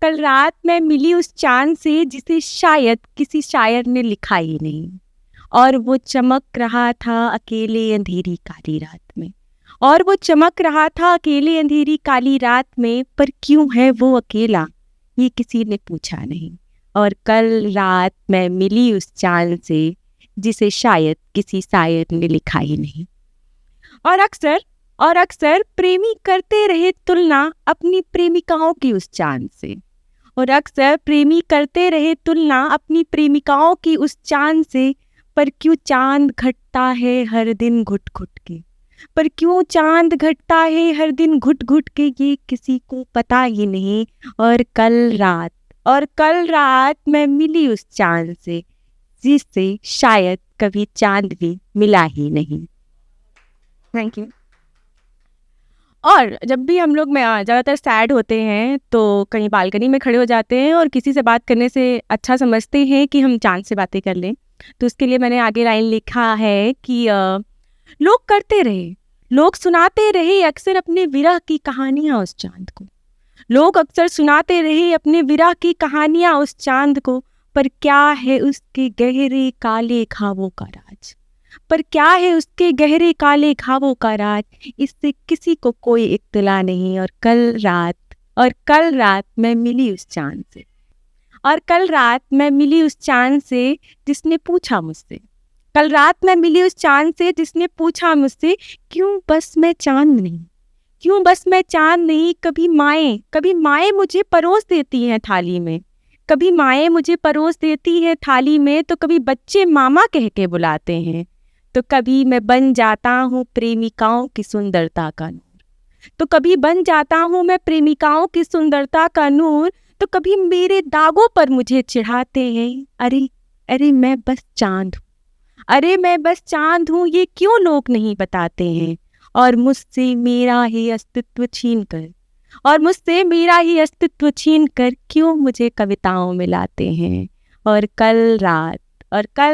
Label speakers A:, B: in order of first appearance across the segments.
A: कल रात मैं मिली उस चाँद से जिसे शायद किसी शायर ने लिखा ही नहीं, और वो चमक रहा था अकेले अंधेरी काली रात में। और वो चमक रहा था अकेले अंधेरी काली रात में, पर क्यों है वो अकेला ये किसी ने पूछा नहीं। और कल रात मैं मिली उस चाँद से जिसे शायद किसी शायर ने लिखा ही नहीं। और अक्सर प्रेमी करते रहे तुलना अपनी प्रेमिकाओं की उस चाँद से। और अक्सर प्रेमी करते रहे तुलना अपनी प्रेमिकाओं की उस चाँद से, पर क्यों चाँद घटता है हर दिन घुट घुट के। पर क्यों चाँद घटता है हर दिन घुट घुट के, ये किसी को पता ही नहीं। और कल रात मैं मिली उस चाँद से जिससे शायद कभी चाँद भी मिला ही नहीं। Thank you. और जब भी हम लोग में ज़्यादातर सैड होते हैं तो कहीं बालकनी में खड़े हो जाते हैं और किसी से बात करने से अच्छा समझते हैं कि हम चाँद से बातें कर लें। तो उसके लिए मैंने आगे लाइन लिखा है कि लोग करते रहे, लोग सुनाते रहे अक्सर अपने विरह की कहानियाँ उस चाँद को। लोग अक्सर सुनाते रहे अपने विरह की कहानियाँ उस चाँद को, पर क्या है उसके गहरे काले ख्वाबों का राज। पर क्या है उसके गहरे काले ख्वाबों का राज, इससे किसी को कोई इत्तला नहीं। और कल रात मैं मिली उस चाँद से, और कल रात मैं मिली उस चाँद से जिसने पूछा मुझसे, कल रात मैं मिली उस चाँद से जिसने पूछा मुझसे, क्यों बस मैं चाँद नहीं, क्यों बस मैं चाँद नहीं। कभी माएँ मुझे परोस देती हैं थाली में, कभी माएँ मुझे परोस देती हैं थाली में, तो कभी बच्चे मामा कह के बुलाते हैं। तो कभी मैं बन जाता हूँ प्रेमिकाओं की सुंदरता का नूर, तो कभी बन जाता हूँ मैं प्रेमिकाओं की सुंदरता का नूर। तो कभी मेरे दागों पर मुझे चिढ़ाते हैं, अरे मैं बस चाँद हूँ, अरे मैं बस चाँद हूँ, ये क्यों लोग नहीं बताते हैं। और मुझसे मेरा ही अस्तित्व छीन कर क्यों मुझे कविताओं में लाते हैं। और कल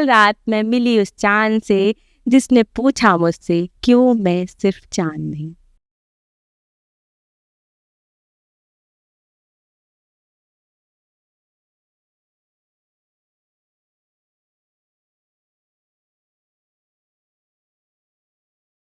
A: रात मैं मिली उस चाँद से जिसने पूछा मुझसे, क्यों मैं सिर्फ चाँद नहीं।